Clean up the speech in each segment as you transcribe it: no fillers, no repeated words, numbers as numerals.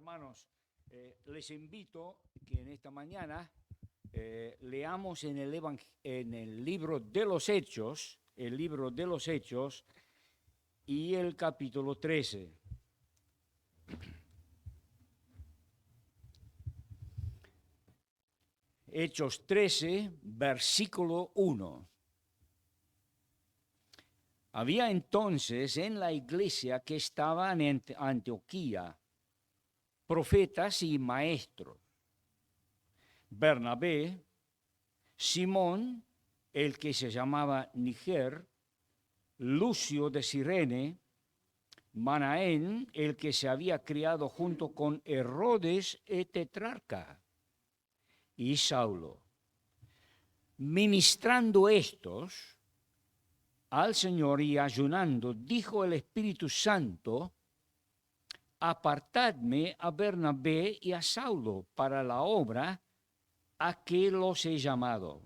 hermanos, les invito que en esta mañana leamos en el libro de los Hechos, y el capítulo 13. Hechos 13, versículo 1. Había entonces en la iglesia que estaba en Antioquía profetas y maestros: Bernabé, Simón, el que se llamaba Niger, Lucio de Cirene, Manaén, el que se había criado junto con Herodes el tetrarca, y Saulo. Ministrando estos al Señor y ayunando, dijo el Espíritu Santo: apartadme a Bernabé y a Saulo para la obra a que los he llamado.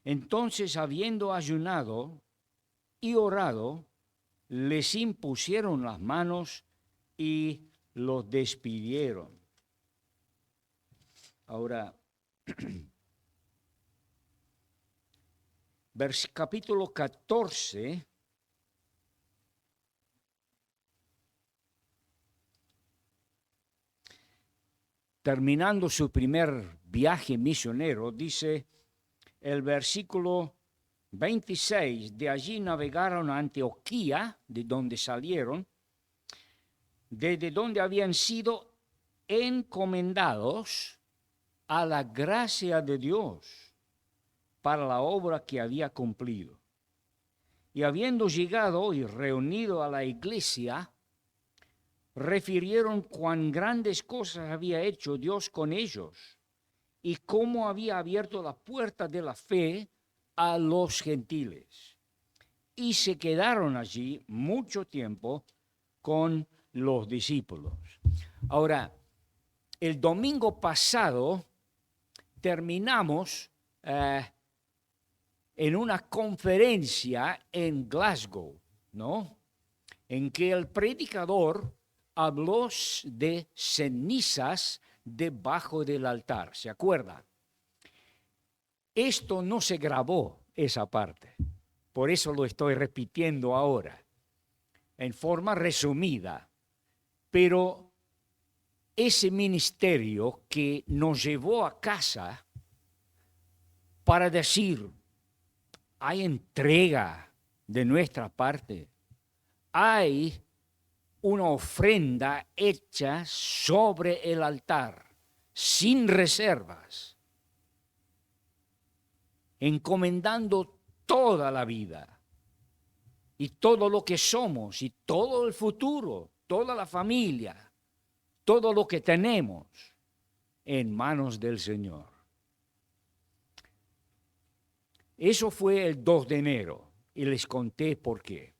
Entonces, habiendo ayunado y orado, les impusieron las manos y los despidieron. Ahora, capítulo 14, terminando su primer viaje misionero, dice el versículo 26, de allí navegaron a Antioquía, de donde salieron, desde donde habían sido encomendados a la gracia de Dios para la obra que había cumplido. Y habiendo llegado y reunido a la iglesia, refirieron cuán grandes cosas había hecho Dios con ellos y cómo había abierto la puerta de la fe a los gentiles. Y se quedaron allí mucho tiempo con los discípulos. Ahora, el domingo pasado terminamos en una conferencia en Glasgow, ¿no? En que el predicador habló de cenizas debajo del altar. ¿Se acuerdan? Esto no se grabó, esa parte. Por eso lo estoy repitiendo ahora, en forma resumida. Pero ese ministerio que nos llevó a casa para decir: hay entrega de nuestra parte, hay una ofrenda hecha sobre el altar, sin reservas, encomendando toda la vida y todo lo que somos y todo el futuro, toda la familia, todo lo que tenemos en manos del Señor. Eso fue el 2 de enero y les conté por qué.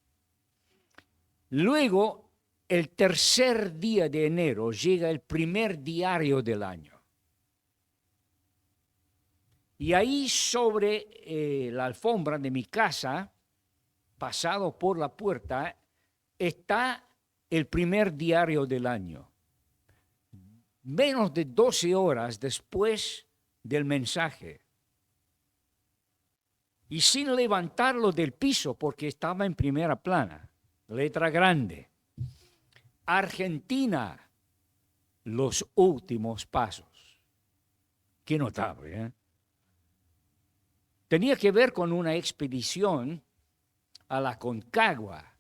Luego, el tercer día de enero, llega el primer diario del año. Y ahí sobre la alfombra de mi casa, pasado por la puerta, está el primer diario del año. Menos de 12 horas después del mensaje. Y sin levantarlo del piso porque estaba en primera plana, letra grande: Argentina, los últimos pasos. Qué notable, ¿eh? Tenía que ver con una expedición a la Concagua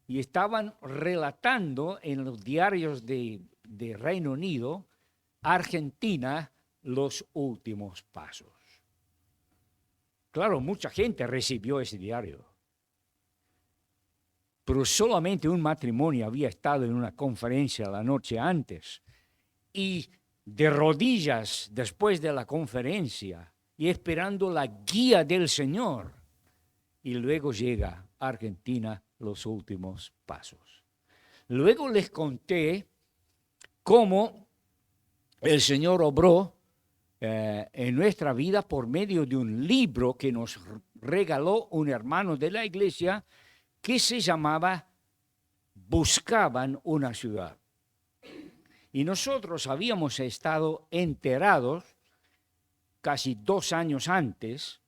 y estaban relatando en los diarios de Reino Unido: Argentina, los últimos pasos. Claro, mucha gente recibió ese diario, pero solamente un matrimonio había estado en una conferencia la noche antes y de rodillas después de la conferencia y esperando la guía del Señor. Y luego llega Argentina, los últimos pasos. Luego les conté cómo el Señor obró en nuestra vida por medio de un libro que nos regaló un hermano de la iglesia que se llamaba Buscaban una ciudad. Y nosotros habíamos estado enterados casi 2 años antes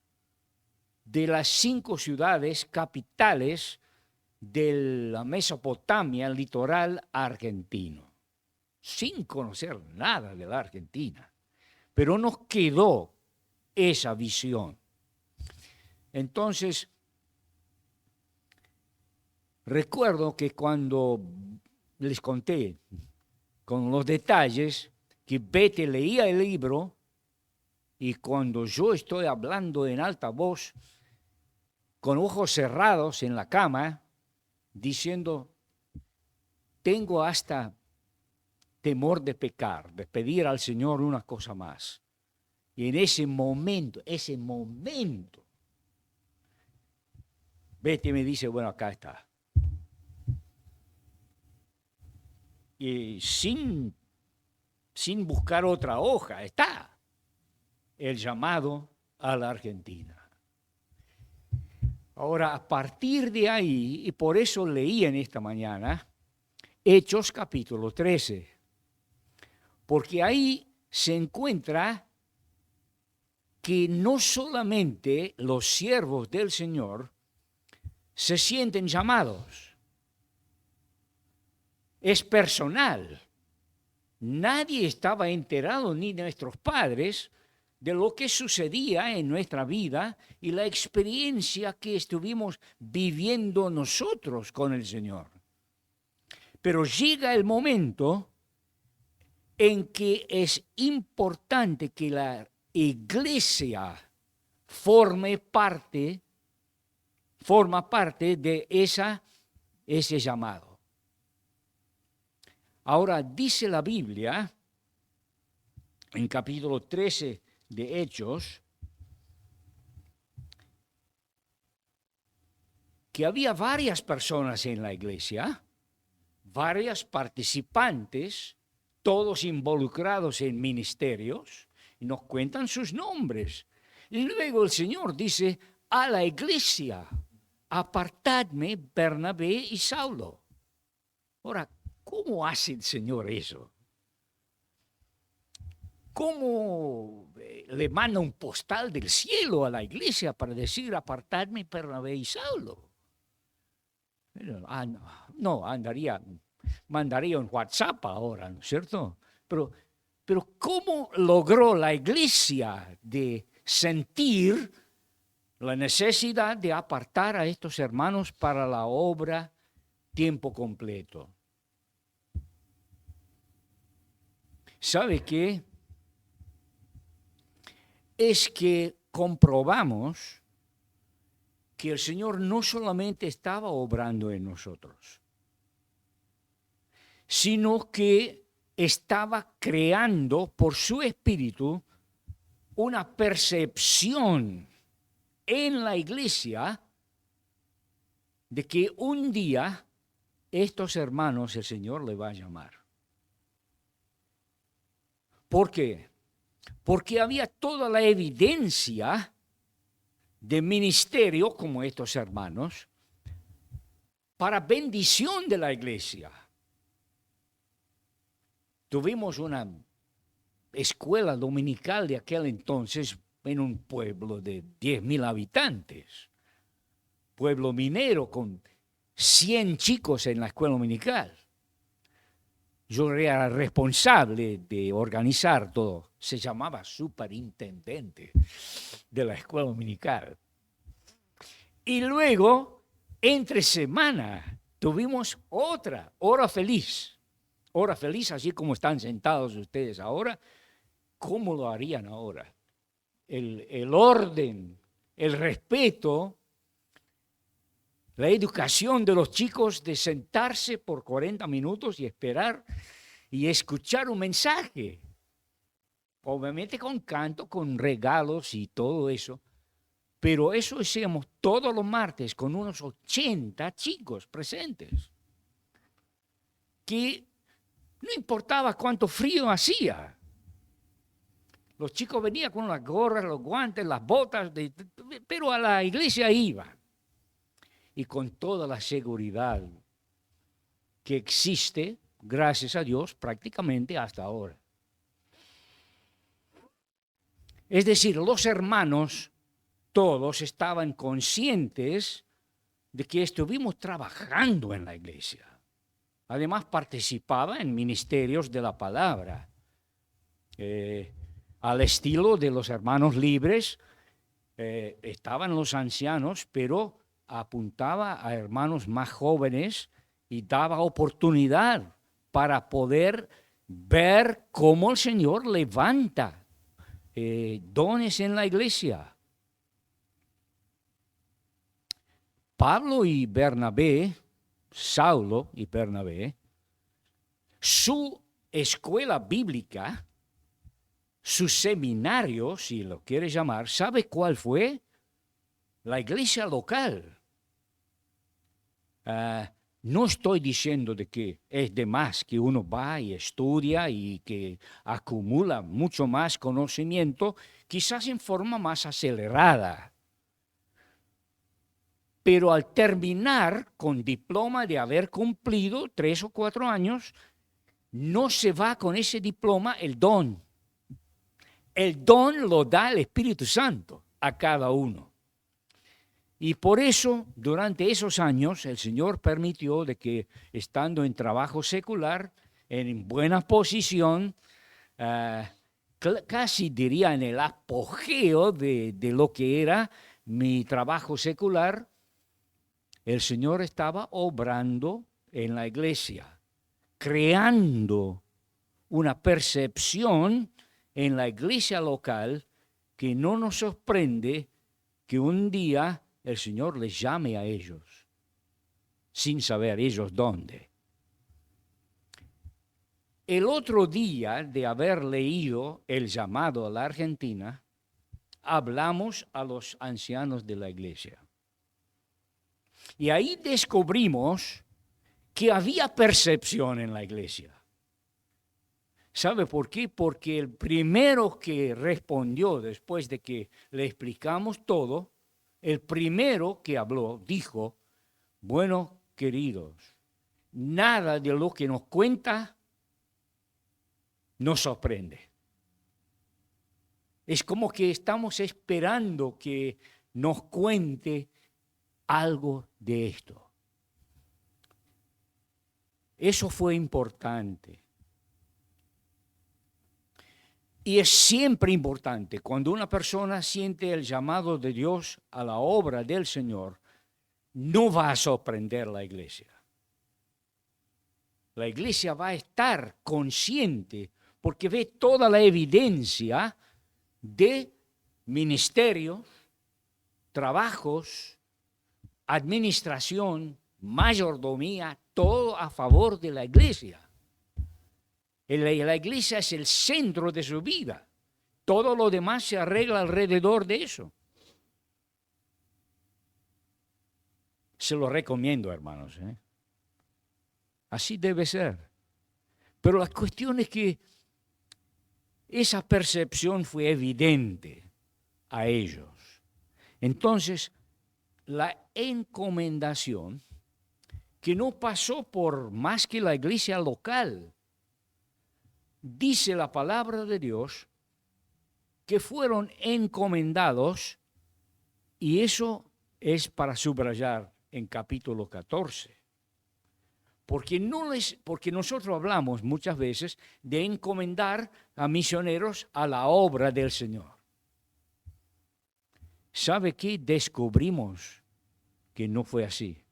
de las 5 ciudades capitales de la Mesopotamia, el litoral argentino, sin conocer nada de la Argentina. Pero nos quedó esa visión. Entonces, recuerdo que cuando les conté con los detalles que Betty leía el libro y cuando yo estoy hablando en alta voz, con ojos cerrados en la cama, diciendo, tengo hasta temor de pecar, de pedir al Señor una cosa más. Y en ese momento, Betty me dice, bueno, acá está. Y sin buscar otra hoja, está el llamado a la Argentina. Ahora, a partir de ahí, y por eso leí en esta mañana, Hechos capítulo 13, porque ahí se encuentra que no solamente los siervos del Señor se sienten llamados, es personal. Nadie estaba enterado, ni nuestros padres, de lo que sucedía en nuestra vida y la experiencia que estuvimos viviendo nosotros con el Señor. Pero llega el momento en que es importante que la iglesia forma parte de ese llamado. Ahora dice la Biblia, en capítulo 13 de Hechos, que había varias personas en la iglesia, varias participantes, todos involucrados en ministerios, y nos cuentan sus nombres. Y luego el Señor dice, a la iglesia, apartadme Bernabé y Saulo. Ahora, ¿cómo hace el Señor eso? ¿Cómo le manda un postal del cielo a la iglesia para decir, apartadme Bernabé y Saulo? No, mandaría un WhatsApp ahora, ¿no es cierto? Pero ¿cómo logró la iglesia de sentir la necesidad de apartar a estos hermanos para la obra tiempo completo? ¿Sabe qué? Es que comprobamos que el Señor no solamente estaba obrando en nosotros, sino que estaba creando por su Espíritu una percepción en la iglesia de que un día estos hermanos el Señor le va a llamar. ¿Por qué? Porque había toda la evidencia de ministerio como estos hermanos para bendición de la iglesia. Tuvimos una escuela dominical de aquel entonces en un pueblo de 10,000 habitantes, pueblo minero con 100 chicos en la escuela dominical. Yo era responsable de organizar todo. Se llamaba superintendente de la escuela dominical. Y luego, entre semana, tuvimos otra hora feliz. Hora feliz, así como están sentados ustedes ahora. ¿Cómo lo harían ahora? El orden, el respeto, la educación de los chicos de sentarse por 40 minutos y esperar y escuchar un mensaje. Obviamente con canto, con regalos y todo eso. Pero eso hacíamos todos los martes con unos 80 chicos presentes. Que no importaba cuánto frío hacía. Los chicos venían con las gorras, los guantes, las botas, pero a la iglesia iban. Y con toda la seguridad que existe gracias a Dios, prácticamente hasta ahora. Es decir, los hermanos todos estaban conscientes de que estuvimos trabajando en la iglesia. Además, participaba en ministerios de la palabra. Al estilo de los hermanos libres, estaban los ancianos, pero apuntaba a hermanos más jóvenes y daba oportunidad para poder ver cómo el Señor levanta dones en la iglesia. Pablo y Bernabé, Saulo y Bernabé, su escuela bíblica, su seminario, si lo quieres llamar, ¿sabe cuál fue? La iglesia local. No estoy diciendo de que es de más que uno va y estudia y que acumula mucho más conocimiento, quizás en forma más acelerada. Pero al terminar con diploma de haber cumplido 3 o 4 años, no se va con ese diploma el don. El don lo da el Espíritu Santo a cada uno. Y por eso, durante esos años, el Señor permitió de que, estando en trabajo secular, en buena posición, casi diría en el apogeo de lo que era mi trabajo secular, el Señor estaba obrando en la iglesia, creando una percepción en la iglesia local que no nos sorprende que un día el Señor les llame a ellos, sin saber ellos dónde. El otro día de haber leído el llamado a la Argentina, hablamos a los ancianos de la iglesia. Y ahí descubrimos que había percepción en la iglesia. ¿Sabe por qué? Porque el primero que respondió después de que le explicamos todo, el primero que habló dijo, bueno, queridos, nada de lo que nos cuenta nos sorprende. Es como que estamos esperando que nos cuente algo de esto. Eso fue importante. Y es siempre importante cuando una persona siente el llamado de Dios a la obra del Señor, no va a sorprender la iglesia. La iglesia va a estar consciente porque ve toda la evidencia de ministerios, trabajos, administración, mayordomía, todo a favor de la iglesia. La iglesia es el centro de su vida. Todo lo demás se arregla alrededor de eso. Se lo recomiendo, hermanos. Así debe ser. Pero la cuestión es que esa percepción fue evidente a ellos. Entonces, la encomendación, que no pasó por más que la iglesia local, dice la palabra de Dios que fueron encomendados, y eso es para subrayar en capítulo 14. Porque nosotros hablamos muchas veces de encomendar a misioneros a la obra del Señor. ¿Sabe qué? Descubrimos que no fue así.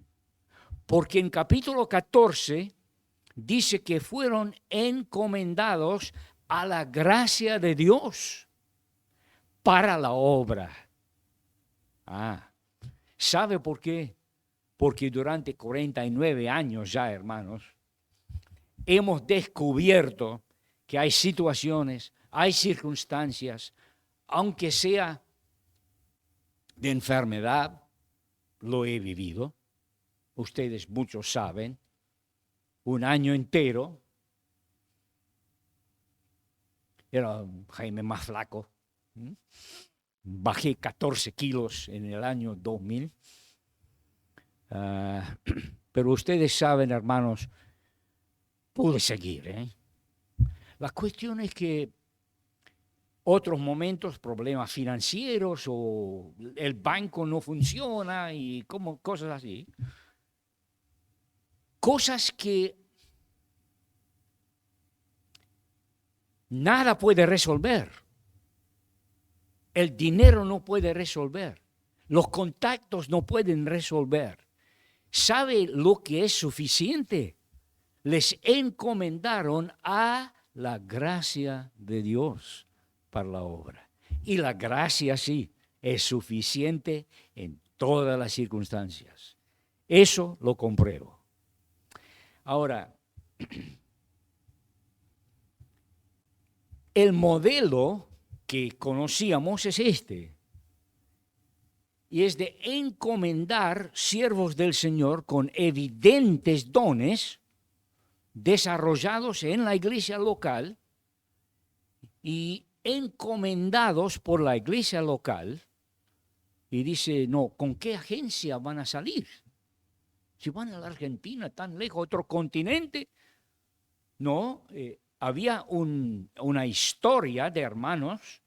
Porque en capítulo 14 dice que fueron encomendados a la gracia de Dios para la obra. ¿Sabe por qué? Porque durante 49 años ya, hermanos, hemos descubierto que hay situaciones, hay circunstancias, aunque sea de enfermedad, lo he vivido. Ustedes muchos saben, un año entero, era Jaime más flaco, bajé 14 kilos en el año 2000. Pero ustedes saben, hermanos, pude seguir, ¿eh? La cuestión es que otros momentos, problemas financieros o el banco no funciona y como cosas así. Cosas que nada puede resolver. El dinero no puede resolver. Los contactos no pueden resolver. ¿Sabe lo que es suficiente? Les encomendaron a la gracia de Dios para la obra. Y la gracia sí es suficiente en todas las circunstancias. Eso lo compruebo. Ahora, el modelo que conocíamos es este. Y es de encomendar siervos del Señor con evidentes dones desarrollados en la iglesia local y encomendados por la iglesia local. Y dice, no, ¿con qué agencia van a salir? Si van a la Argentina, tan lejos, otro continente. No, había una historia de hermanos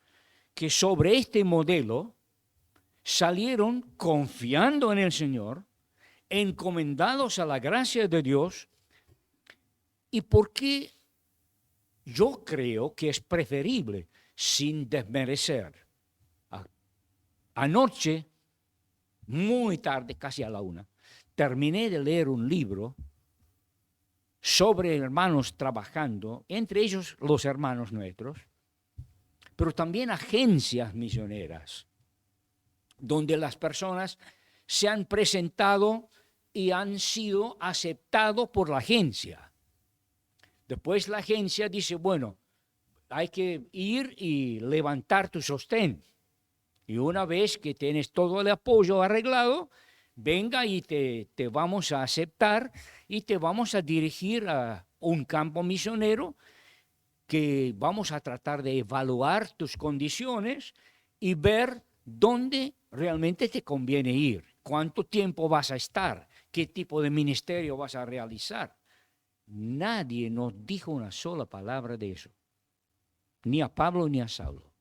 que sobre este modelo salieron confiando en el Señor, encomendados a la gracia de Dios. ¿Y por qué yo creo que es preferible, sin desmerecer? Anoche, muy tarde, casi a la 1, terminé de leer un libro sobre hermanos trabajando, entre ellos los hermanos nuestros, pero también agencias misioneras, donde las personas se han presentado y han sido aceptados por la agencia. Después la agencia dice, bueno, hay que ir y levantar tu sostén. Y una vez que tienes todo el apoyo arreglado, venga y te vamos a aceptar y te vamos a dirigir a un campo misionero que vamos a tratar de evaluar tus condiciones y ver dónde realmente te conviene ir, cuánto tiempo vas a estar, qué tipo de ministerio vas a realizar. Nadie nos dijo una sola palabra de eso, ni a Pablo ni a Saulo.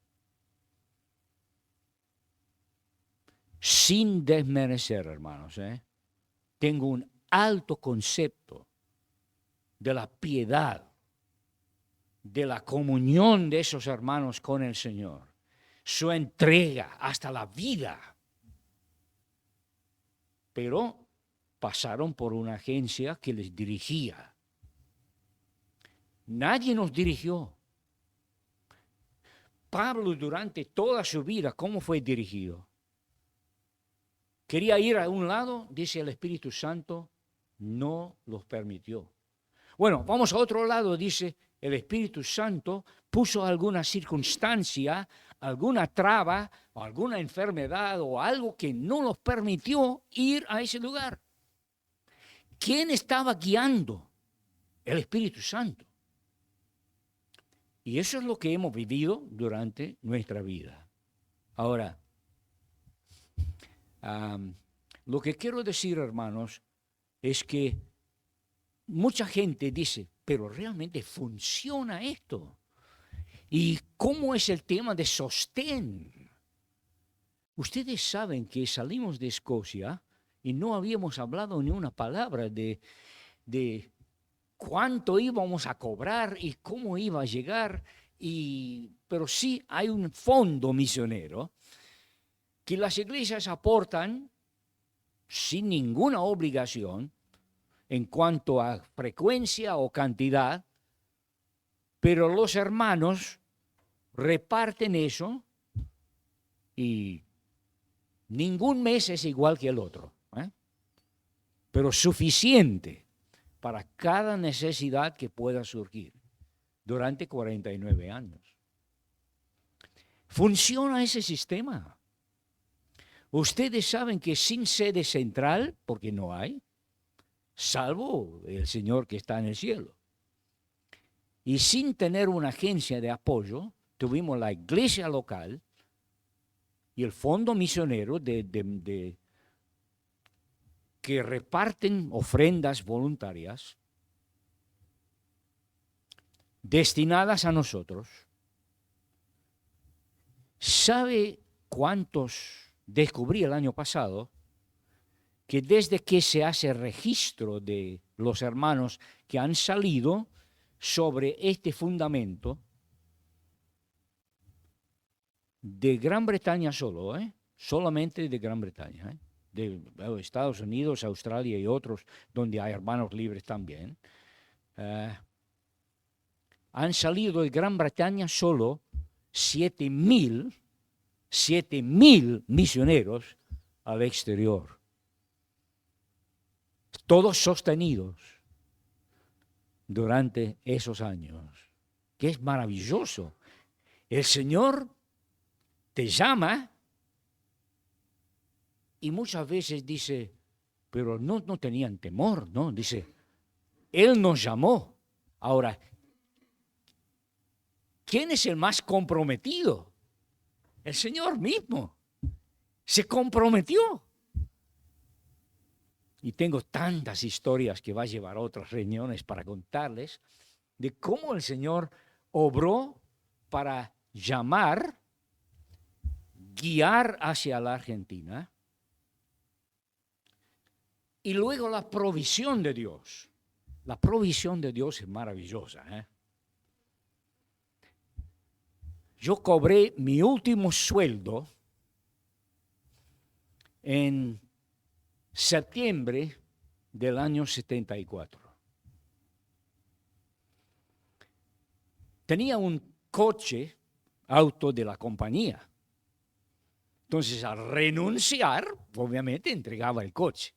Sin desmerecer, hermanos, tengo un alto concepto de la piedad, de la comunión de esos hermanos con el Señor, su entrega hasta la vida. Pero pasaron por una agencia que les dirigía. Nadie nos dirigió. Pablo durante toda su vida, ¿cómo fue dirigido? Quería ir a un lado, dice el Espíritu Santo, no los permitió. Bueno, vamos a otro lado, dice el Espíritu Santo, puso alguna circunstancia, alguna traba, o alguna enfermedad o algo que no los permitió ir a ese lugar. ¿Quién estaba guiando? El Espíritu Santo. Y eso es lo que hemos vivido durante nuestra vida. Ahora, lo que quiero decir, hermanos, es que mucha gente dice, pero realmente funciona esto. ¿Y cómo es el tema de sostén? Ustedes saben que salimos de Escocia y no habíamos hablado ni una palabra de cuánto íbamos a cobrar y cómo iba a llegar, pero sí hay un fondo misionero que las iglesias aportan sin ninguna obligación en cuanto a frecuencia o cantidad, pero los hermanos reparten eso y ningún mes es igual que el otro, pero suficiente para cada necesidad que pueda surgir durante 49 años. ¿Funciona ese sistema? Ustedes saben que sin sede central, porque no hay, salvo el Señor que está en el cielo, y sin tener una agencia de apoyo, tuvimos la iglesia local y el fondo misionero que reparten ofrendas voluntarias, destinadas a nosotros. ¿Sabe cuántos descubrí el año pasado? Que desde que se hace registro de los hermanos que han salido sobre este fundamento, de Gran Bretaña solo, solamente de Gran Bretaña, de Estados Unidos, Australia y otros, donde hay hermanos libres también, han salido de Gran Bretaña solo 7,000 misioneros al exterior. Todos sostenidos durante esos años, que es maravilloso. El Señor te llama y muchas veces dice, pero no tenían temor, ¿no? Dice, Él nos llamó. Ahora, ¿quién es el más comprometido? El Señor mismo. Se comprometió. Y tengo tantas historias que va a llevar a otras reuniones para contarles de cómo el Señor obró para llamar, guiar hacia la Argentina, y luego la provisión de Dios. La provisión de Dios es maravillosa. Yo cobré mi último sueldo en septiembre del año 74. Tenía un auto de la compañía. Entonces, al renunciar, obviamente entregaba el coche.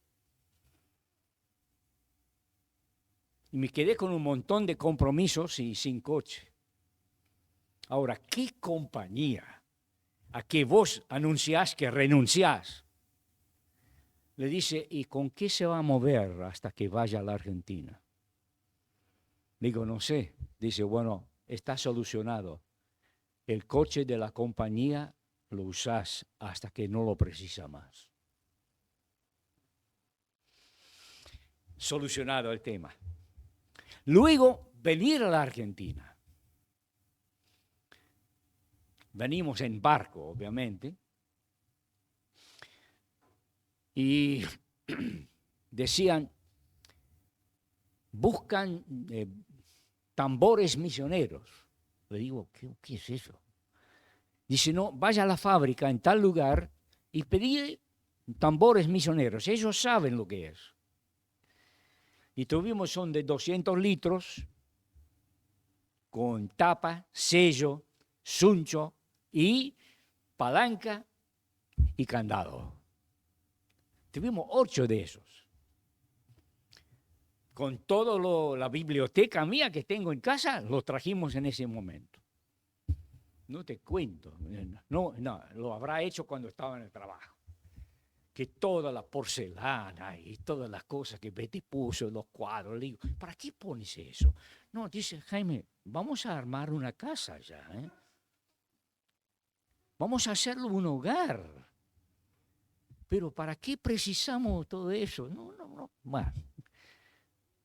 Y me quedé con un montón de compromisos y sin coche. Ahora, ¿qué compañía a que vos anunciás que renunciás? Le dice, ¿y con qué se va a mover hasta que vaya a la Argentina? Digo, no sé. Dice, bueno, está solucionado. El coche de la compañía lo usás hasta que no lo precisa más. Solucionado el tema. Luego, venir a la Argentina. Venimos en barco, obviamente. Y decían, buscan tambores misioneros. Le digo, ¿qué es eso? Dice, no, vaya a la fábrica en tal lugar y pedí tambores misioneros. Ellos saben lo que es. Y tuvimos, son de 200 litros, con tapa, sello, suncho y palanca y candado. Tuvimos 8 de esos. Con toda la biblioteca mía que tengo en casa, los trajimos en ese momento. No te cuento. No, lo habrá hecho cuando estaba en el trabajo. Que toda la porcelana y todas las cosas que Betty puso, los cuadros, le digo, ¿para qué pones eso? No, dice, Jaime, vamos a armar una casa ya, Vamos a hacerlo un hogar. Pero ¿para qué precisamos todo eso? No. Bueno.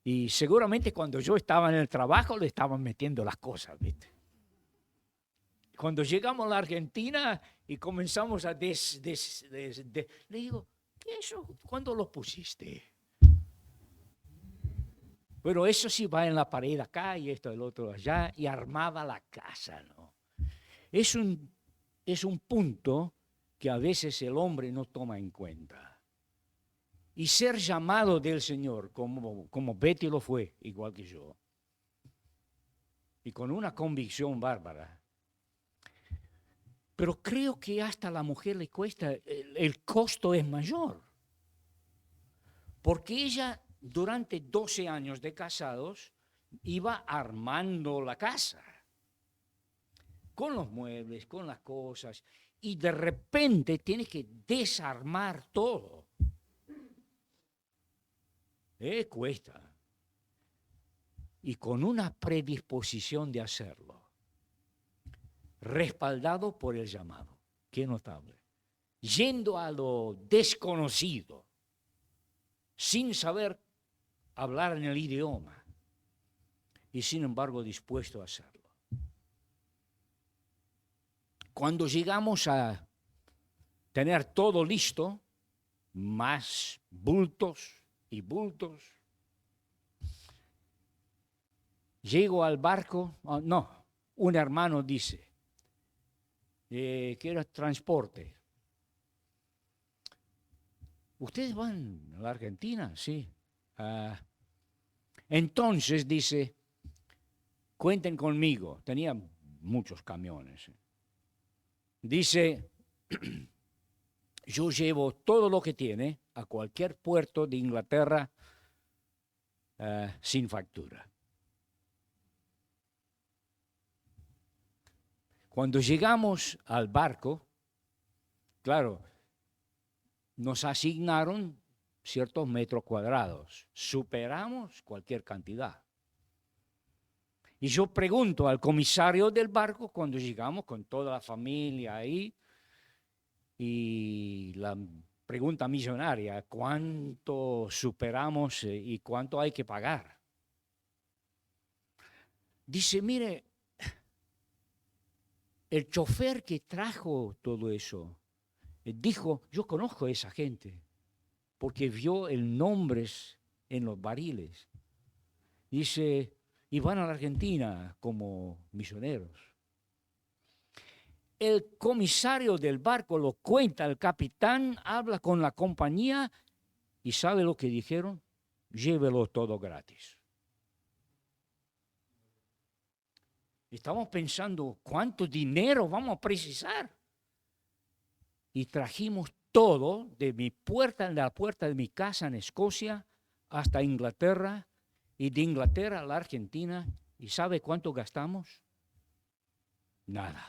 Y seguramente cuando yo estaba en el trabajo le estaban metiendo las cosas, ¿viste? Cuando llegamos a la Argentina y comenzamos a le digo, ¿qué eso? ¿Cuándo lo pusiste? Pero eso sí va en la pared acá y esto, el otro allá, y armaba la casa, ¿no? Es un punto que a veces el hombre no toma en cuenta. Y ser llamado del Señor, como Betty lo fue, igual que yo, y con una convicción bárbara. Pero creo que hasta a la mujer le cuesta, el costo es mayor. Porque ella, durante 12 años de casados, iba armando la casa. Con los muebles, con las cosas. Y de repente tiene que desarmar todo. Cuesta. Y con una predisposición de hacerlo. Respaldado por el llamado. Qué notable. Yendo a lo desconocido, sin saber hablar en el idioma. y sin embargo dispuesto a hacerlo. Cuando llegamos a tener todo listo, más bultos y bultos, llego al barco, un hermano dice, quiero transporte. ¿Ustedes van a la Argentina? Sí. Entonces dice, cuenten conmigo. Tenía muchos camiones. Dice, yo llevo todo lo que tiene a cualquier puerto de Inglaterra sin factura. Cuando llegamos al barco, claro, nos asignaron ciertos metros cuadrados. Superamos cualquier cantidad. Y yo pregunto al comisario del barco cuando llegamos con toda la familia ahí, y la pregunta millonaria, ¿cuánto superamos y cuánto hay que pagar? Dice, mire, el chofer que trajo todo eso dijo, yo conozco a esa gente, porque vio el nombres en los barriles. Dice, y van a la Argentina como misioneros. El comisario del barco lo cuenta, el capitán habla con la compañía y ¿sabe lo que dijeron? Llévelo todo gratis. Estamos pensando, ¿cuánto dinero vamos a precisar? Y trajimos todo de la puerta de mi casa en Escocia hasta Inglaterra, y de Inglaterra a la Argentina. ¿Y sabe cuánto gastamos? Nada.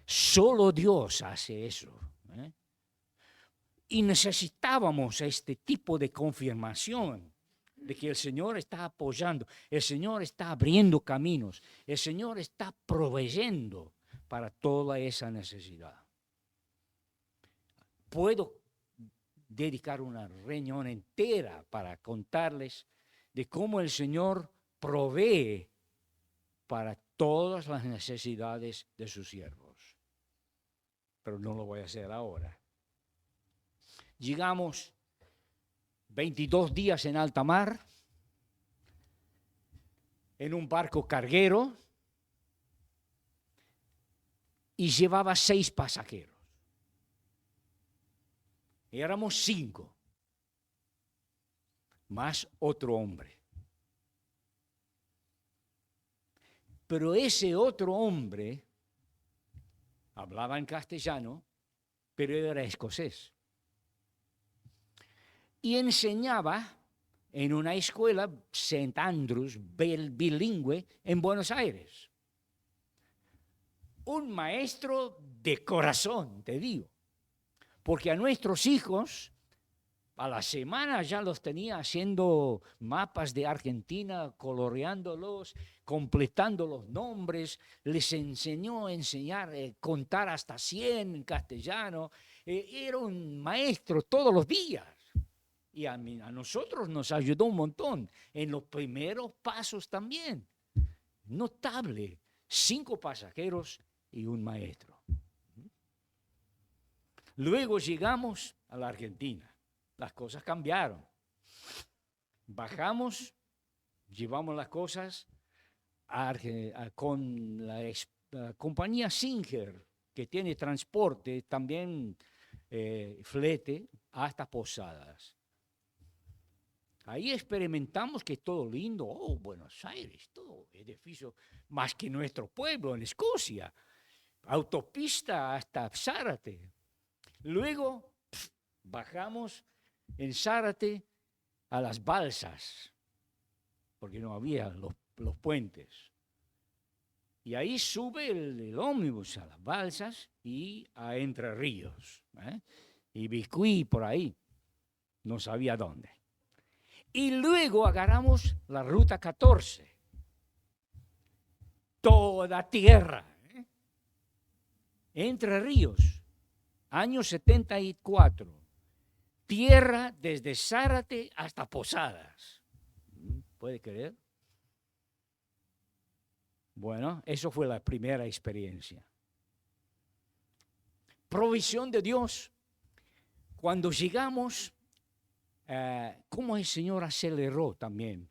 Solo Dios hace eso. Y necesitábamos este tipo de confirmación de que el Señor está apoyando, el Señor está abriendo caminos, el Señor está proveyendo para toda esa necesidad. Puedo dedicar una reunión entera para contarles de cómo el Señor provee para todas las necesidades de sus siervos. Pero no lo voy a hacer ahora. Llegamos 22 días en alta mar, en un barco carguero, y llevaba 6 pasajeros. Éramos 5, más otro hombre. Pero ese otro hombre hablaba en castellano, pero era escocés. Y enseñaba en una escuela, St. Andrews, bilingüe, en Buenos Aires. Un maestro de corazón, te digo. Porque a nuestros hijos, a la semana ya los tenía haciendo mapas de Argentina, coloreándolos, completando los nombres, les enseñó a contar hasta 100 en castellano. Era un maestro todos los días. Y a nosotros nos ayudó un montón en los primeros pasos también. Notable, 5 pasajeros y un maestro. Luego llegamos a la Argentina. Las cosas cambiaron. Bajamos, llevamos las cosas con la compañía Singer, que tiene transporte, también flete, hasta Posadas. Ahí experimentamos que es todo lindo. Oh, Buenos Aires, todo edificio más que nuestro pueblo en Escocia. Autopista hasta Zárate. Luego bajamos en Zárate a las balsas, porque no había los puentes. Y ahí sube el ómnibus a las balsas y a Entre Ríos. Y Biscuit por ahí, no sabía dónde. Y luego agarramos la ruta 14. Toda tierra. Entre Ríos, año 74. Tierra desde Zárate hasta Posadas. ¿Puede creer? Bueno, eso fue la primera experiencia. Provisión de Dios. Cuando llegamos, cómo el Señor aceleró también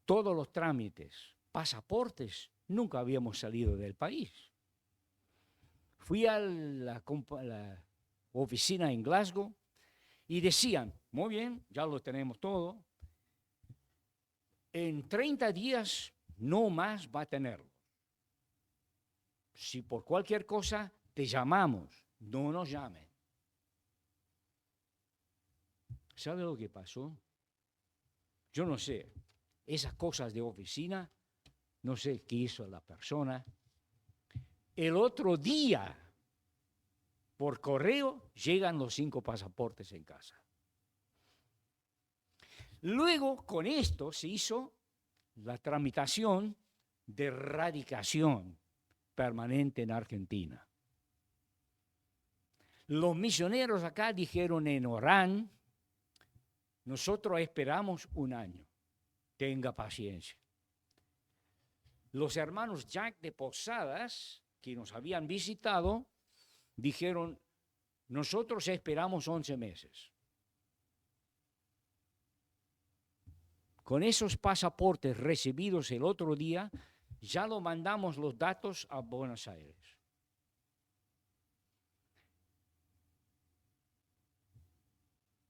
todos los trámites, pasaportes. Nunca habíamos salido del país. Fui a la oficina en Glasgow y decían, muy bien, ya lo tenemos todo. En 30 días no más va a tenerlo. Si por cualquier cosa te llamamos, no nos llamen. ¿Sabe lo que pasó? Yo no sé, esas cosas de oficina, no sé qué hizo la persona. El otro día, por correo, llegan los 5 pasaportes en casa. Luego, con esto se hizo la tramitación de radicación permanente en Argentina. Los misioneros acá dijeron en Orán, nosotros esperamos un año, tenga paciencia. Los hermanos Jack de Posadas, que nos habían visitado, dijeron, nosotros esperamos 11 meses. Con esos pasaportes recibidos el otro día, ya lo mandamos los datos a Buenos Aires.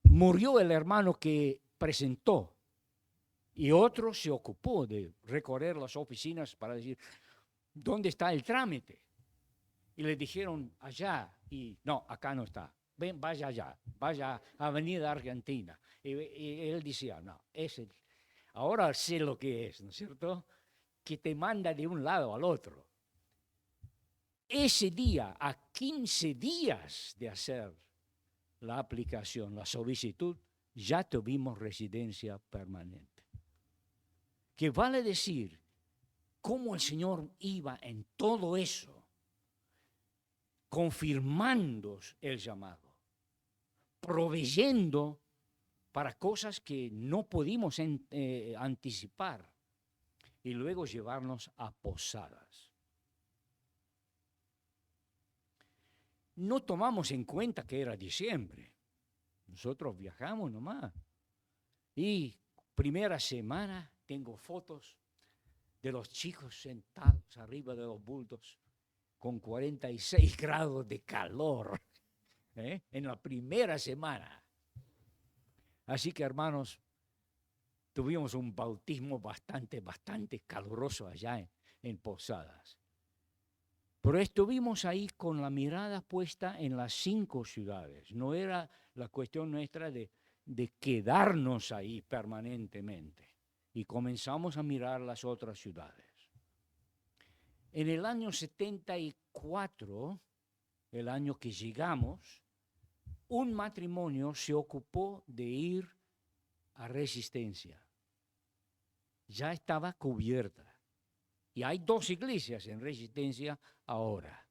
Murió el hermano que presentó y otro se ocupó de recorrer las oficinas para decir, ¿dónde está el trámite? Y le dijeron, allá, y no, acá no está. Ven, vaya allá, vaya a Avenida Argentina. Y él decía, no, ahora sé lo que es, ¿no es cierto? Que te manda de un lado al otro. Ese día, a 15 días de hacer la aplicación, la solicitud, ya tuvimos residencia permanente. Que vale decir cómo el Señor iba en todo eso, confirmando el llamado, proveyendo para cosas que no pudimos anticipar y luego llevarnos a Posadas. No tomamos en cuenta que era diciembre. Nosotros viajamos nomás. Y primera semana tengo fotos de los chicos sentados arriba de los bultos con 46 grados de calor en la primera semana. Así que, hermanos, tuvimos un bautismo bastante caluroso allá en Posadas. Pero estuvimos ahí con la mirada puesta en las 5 ciudades. No era la cuestión nuestra de quedarnos ahí permanentemente. Y comenzamos a mirar las otras ciudades. En el año 74, el año que llegamos, un matrimonio se ocupó de ir a Resistencia. Ya estaba cubierta. Y hay 2 iglesias en Resistencia ahora.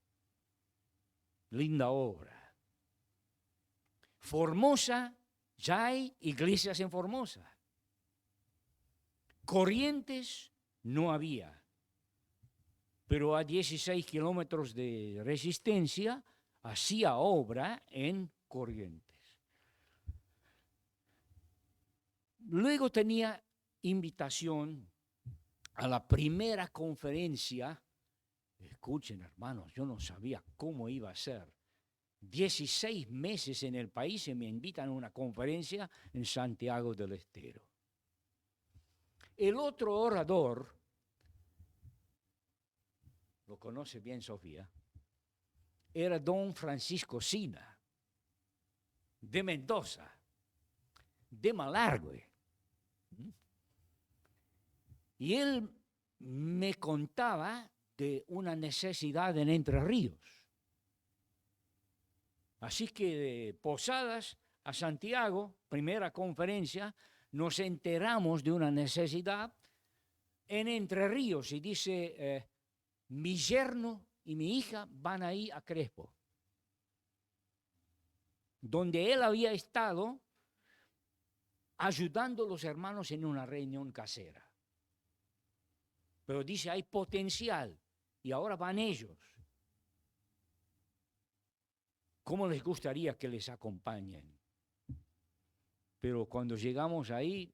Linda obra. Formosa, ya hay iglesias en Formosa. Corrientes no había. Pero a 16 kilómetros de Resistencia hacía obra en Corrientes. Luego tenía invitación a la primera conferencia. Escuchen, hermanos, yo no sabía cómo iba a ser. 16 meses en el país y me invitan a una conferencia en Santiago del Estero. El otro orador, lo conoce bien Sofía, era don Francisco Sina, de Mendoza, de Malargüe. Y él me contaba de una necesidad en Entre Ríos. Así que de Posadas a Santiago, primera conferencia, nos enteramos de una necesidad en Entre Ríos. Y dice, mi yerno y mi hija van ahí a Crespo, donde él había estado ayudando a los hermanos en una reunión casera. pero dice hay potencial y ahora van ellos. ¿Cómo les gustaría que les acompañen? Pero cuando llegamos ahí,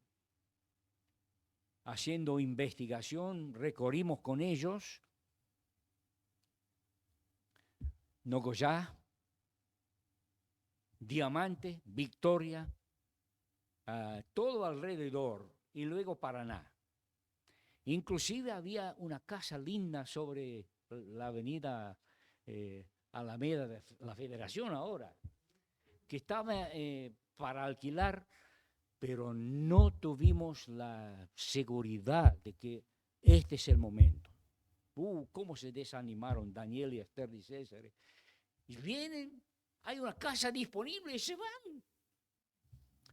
haciendo investigación, recorrimos con ellos Nogoyá, Diamante, Victoria, todo alrededor, y luego Paraná. Inclusive había una casa linda sobre la avenida Alameda de la Federación ahora, que estaba para alquilar, pero no tuvimos la seguridad de que este es el momento. Cómo se desanimaron Daniel y Esther y César. Y vienen, hay una casa disponible y se van.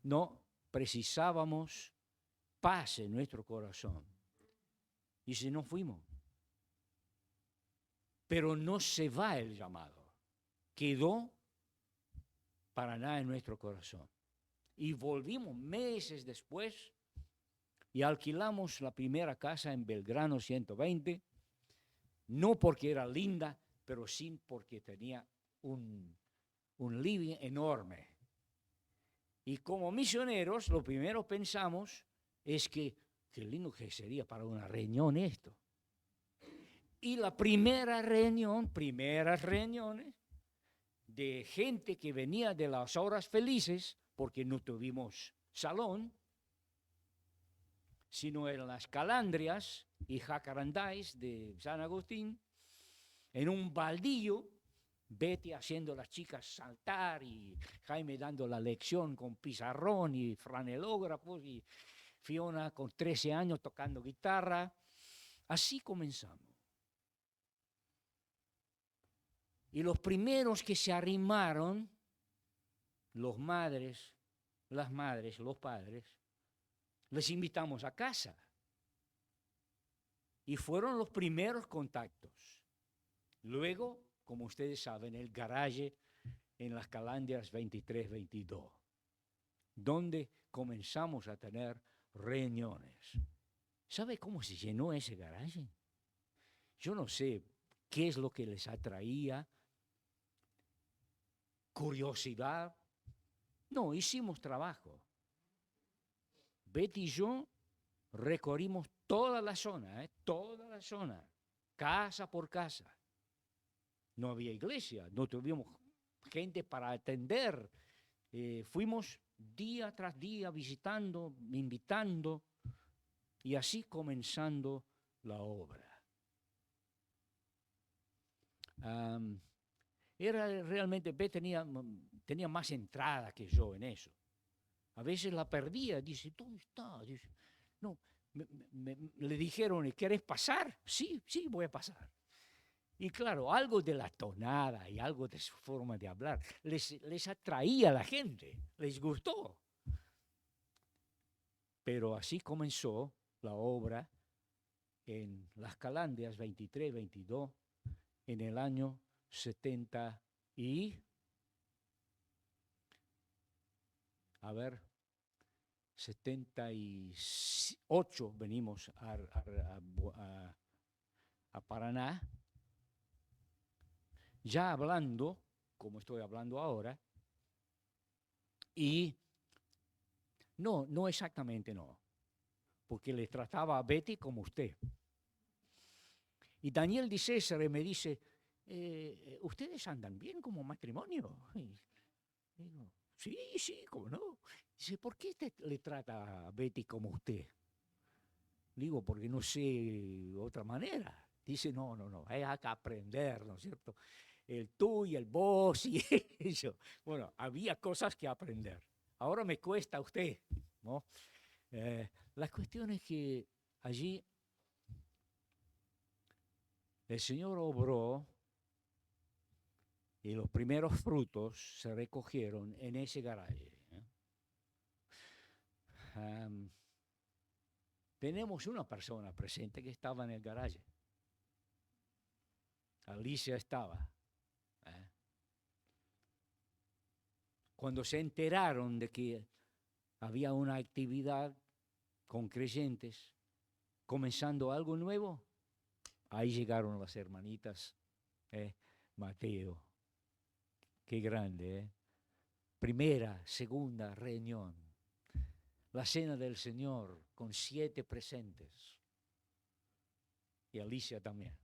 No, precisábamos paz en nuestro corazón. Y si no fuimos. Pero no se va el llamado. Quedó Paraná en nuestro corazón. Y volvimos meses después y alquilamos la primera casa en Belgrano 120, no porque era linda, pero sí porque tenía un living enorme. Y como misioneros, lo primero pensamos es que qué lindo que sería para una reunión esto. Y la primeras reuniones de gente que venía de las horas felices, porque no tuvimos salón, sino en las Calandrias y Jacarandáis de San Agustín, en un baldío, Betty haciendo a las chicas saltar y Jaime dando la lección con pizarrón y franelógrafos y Fiona con 13 años tocando guitarra. Así comenzamos. Y los primeros que se arrimaron, las madres, los padres, les invitamos a casa. Y fueron los primeros contactos. Luego, como ustedes saben, el garaje en las Calandrias 23-22, donde comenzamos a tener reuniones. ¿Sabe cómo se llenó ese garaje? Yo no sé qué es lo que les atraía, curiosidad. No, hicimos trabajo. Betty y yo recorrimos toda la zona, casa por casa. No había iglesia, no tuvimos gente para atender. Fuimos día tras día visitando, invitando, y así comenzando la obra. Era realmente, Betty tenía más entrada que yo en eso. A veces la perdía, dice, ¿dónde está? Dice, no, le dijeron, ¿quieres pasar? Sí, voy a pasar. Y claro, algo de la tonada y algo de su forma de hablar les atraía a la gente, les gustó. Pero así comenzó la obra en las Calandrias 23-22 en el año 70 y... A ver, 78 venimos a Paraná, ya hablando, como estoy hablando ahora, y no exactamente no, porque le trataba a Betty como usted. Y Daniel Di César me dice, ¿ustedes andan bien como matrimonio? Y digo, sí, ¿cómo no? Dice, ¿por qué le trata a Betty como usted? Digo, porque no sé otra manera. Dice, no, hay que aprender, ¿no es cierto? El tú y el vos y eso. Bueno, había cosas que aprender. Ahora me cuesta a usted, ¿no? La cuestión es que allí el Señor obró y los primeros frutos se recogieron en ese garaje. Tenemos una persona presente que estaba en el garaje. Alicia estaba. Cuando se enteraron de que había una actividad con creyentes, comenzando algo nuevo, Ahí llegaron las hermanitas, Mateo, qué grande, Primera, segunda reunión, la cena del Señor con 7 presentes y Alicia también.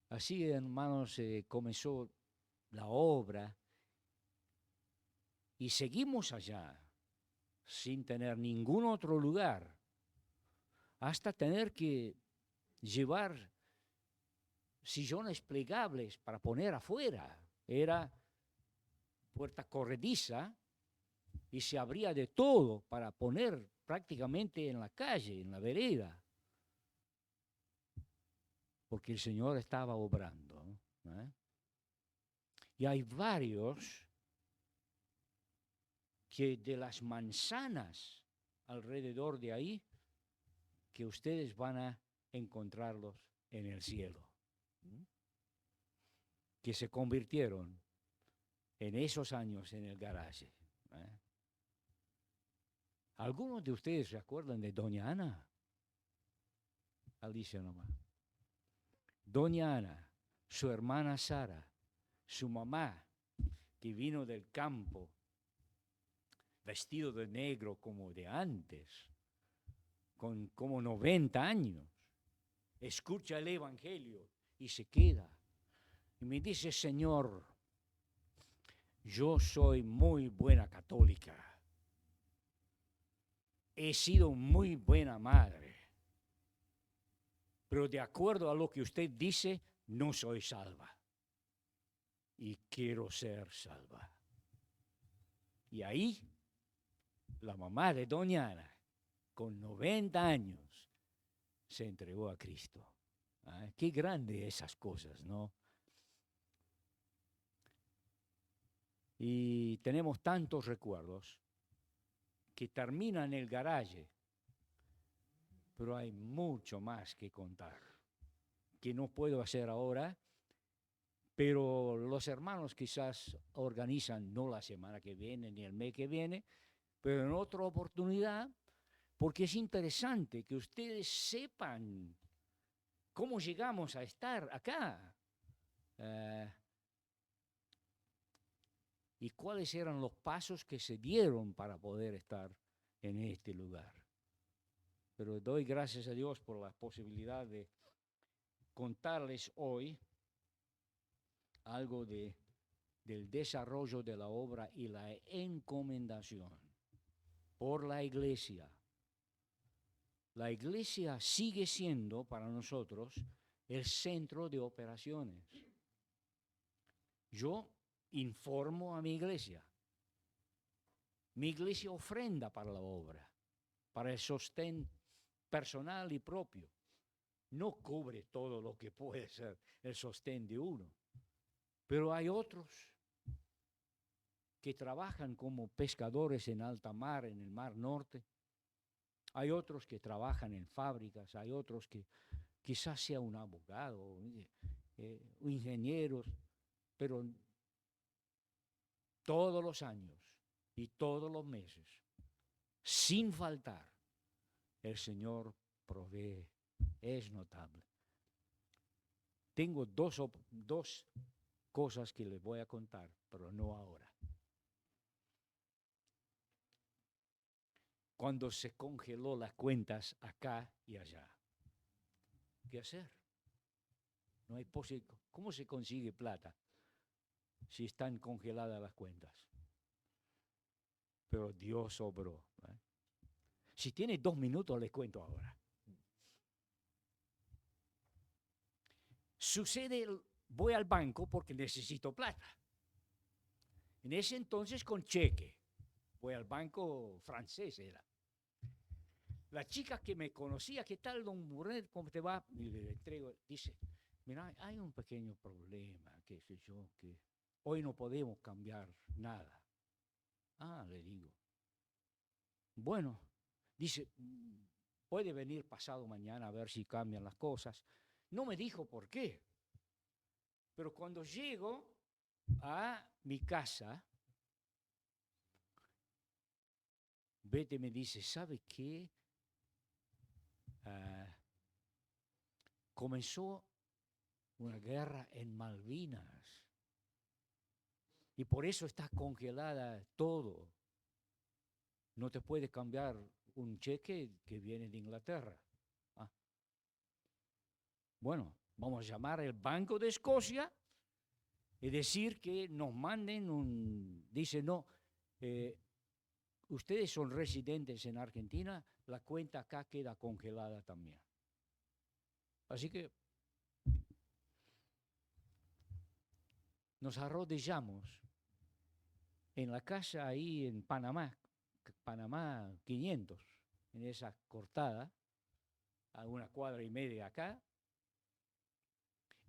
Así, hermanos, comenzó la obra y seguimos allá sin tener ningún otro lugar, hasta tener que llevar sillones plegables para poner afuera. Era puerta corrediza y se abría de todo para poner prácticamente en la calle, en la vereda, porque el Señor estaba obrando. Y hay varios que de las manzanas alrededor de ahí, que ustedes van a encontrarlos en el cielo, que se convirtieron en esos años en el garaje. ¿Algunos de ustedes se acuerdan de Doña Ana? Alicia nomás. Doña Ana, su hermana Sara, su mamá, que vino del campo, vestido de negro como de antes, con como 90 años, escucha el Evangelio y se queda. Y me dice, Señor, yo soy muy buena católica. He sido muy buena madre. Pero de acuerdo a lo que usted dice, no soy salva. Y quiero ser salva. Y ahí, la mamá de Doña Ana, con 90 años, se entregó a Cristo. Qué grande esas cosas, ¿no? Y tenemos tantos recuerdos que terminan en el garaje, pero hay mucho más que contar, que no puedo hacer ahora, pero los hermanos quizás organizan, no la semana que viene ni el mes que viene, pero en otra oportunidad, porque es interesante que ustedes sepan cómo llegamos a estar acá. Y cuáles eran los pasos que se dieron para poder estar en este lugar. Pero doy gracias a Dios por la posibilidad de contarles hoy algo del desarrollo de la obra y la encomendación por la iglesia. La iglesia sigue siendo para nosotros el centro de operaciones. Yo informo a mi iglesia. Mi iglesia ofrenda para la obra, para el sostén personal y propio. No cubre todo lo que puede ser el sostén de uno. Pero hay otros que trabajan como pescadores en alta mar, en el Mar Norte. Hay otros que trabajan en fábricas, hay otros que quizás sea un abogado, ingenieros, pero todos los años y todos los meses, sin faltar, el Señor provee. Es notable. Tengo dos cosas que les voy a contar, pero no ahora. Cuando se congeló las cuentas acá y allá, ¿qué hacer? No hay posibilidad. ¿Cómo se consigue plata si están congeladas las cuentas? Pero Dios obró. Si tiene 2 minutos, les cuento ahora. Sucede, voy al banco porque necesito plata. En ese entonces con cheque. Voy al banco francés, era. La chica que me conocía, ¿qué tal, don Murret? ¿Cómo te va? Y le entrego, dice, mira, hay un pequeño problema, qué sé yo, que hoy no podemos cambiar nada. Ah, le digo. Bueno, dice, puede venir pasado mañana a ver si cambian las cosas. No me dijo por qué. Pero cuando llego a mi casa, Bete me dice, ¿sabe qué? comenzó una guerra en Malvinas. Y por eso está congelada todo. No te puede cambiar un cheque que viene de Inglaterra. Ah. Bueno, vamos a llamar al Banco de Escocia y decir que nos manden dice, no, ustedes son residentes en Argentina, la cuenta acá queda congelada también. Así que nos arrodillamos en la casa ahí en Panamá 500, en esa cortada, a 1,5 cuadras acá.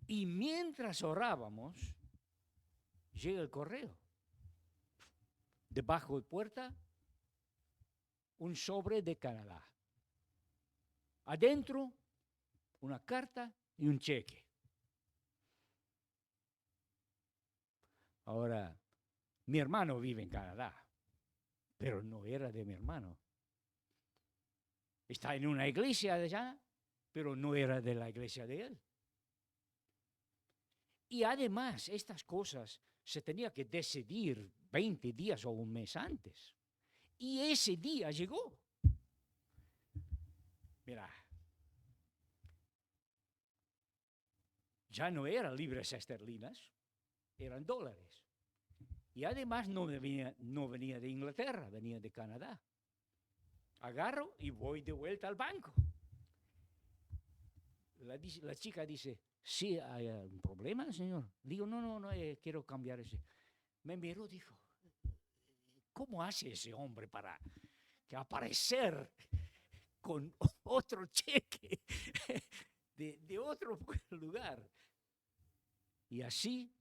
Y mientras orábamos, llega el correo. Debajo de puerta, un sobre de Canadá. Adentro, una carta y un cheque. Ahora, mi hermano vive en Canadá, pero no era de mi hermano. Está en una iglesia de allá, pero no era de la iglesia de él. Y además, estas cosas se tenía que decidir 20 días o un mes antes. Y ese día llegó. Mira, ya no eran libras esterlinas, eran dólares. Y además no venía de Inglaterra, venía de Canadá. Agarro y voy de vuelta al banco. La chica dice, sí, hay un problema, señor. Digo, no, quiero cambiar ese. Me miró, dijo, ¿cómo hace ese hombre para que aparecer con otro cheque de otro lugar? Y así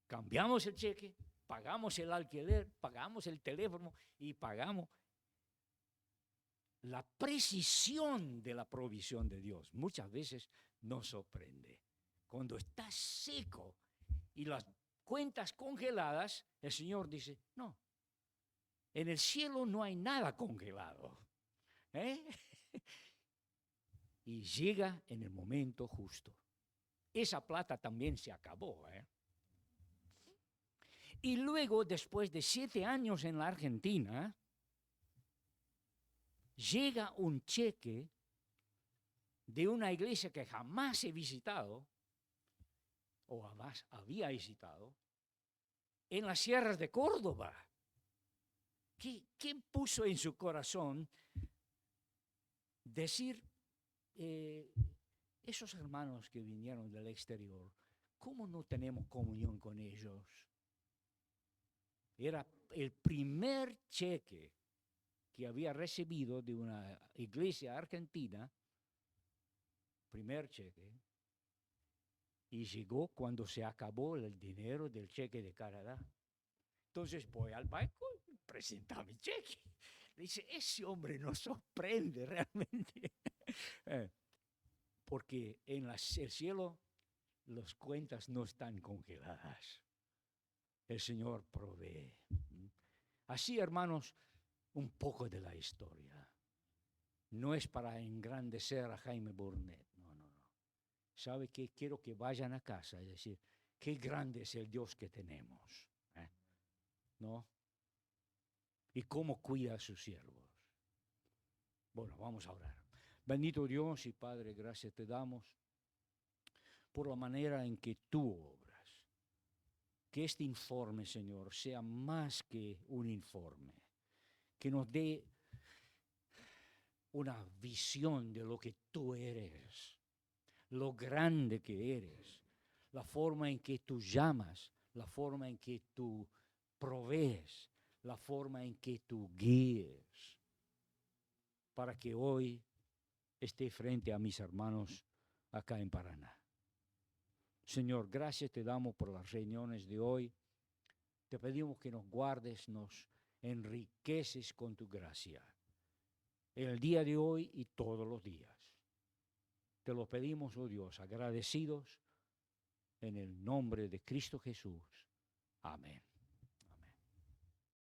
cambiamos el cheque, pagamos el alquiler, pagamos el teléfono y pagamos. La precisión de la provisión de Dios muchas veces nos sorprende. Cuando está seco y las cuentas congeladas, el Señor dice, no, en el cielo no hay nada congelado. Y llega en el momento justo. Esa plata también se acabó. Y luego, después de 7 años en la Argentina, llega un cheque de una iglesia que jamás he visitado, o jamás había visitado, en las sierras de Córdoba. ¿Quién puso en su corazón decir, esos hermanos que vinieron del exterior, ¿cómo no tenemos comunión con ellos? Era el primer cheque que había recibido de una iglesia argentina, primer cheque, y llegó cuando se acabó el dinero del cheque de Canadá. Entonces voy al banco y presento mi cheque. Dice, ese hombre nos sorprende realmente. Porque en el cielo las cuentas no están congeladas. El Señor provee. Así, hermanos, un poco de la historia. No es para engrandecer a Jaime Burnet. No. ¿Sabe qué? Quiero que vayan a casa y decir, qué grande es el Dios que tenemos. ¿No? Y cómo cuida a sus siervos. Bueno, vamos a orar. Bendito Dios y Padre, gracias te damos por la manera en que tú obras. Que este informe, Señor, sea más que un informe. Que nos dé una visión de lo que tú eres, lo grande que eres, la forma en que tú llamas, la forma en que tú provees, la forma en que tú guíes, para que hoy esté frente a mis hermanos acá en Paraná. Señor, gracias te damos por las reuniones de hoy. Te pedimos que nos guardes, nos enriqueces con tu gracia. El día de hoy y todos los días. Te lo pedimos, oh Dios, agradecidos en el nombre de Cristo Jesús. Amén.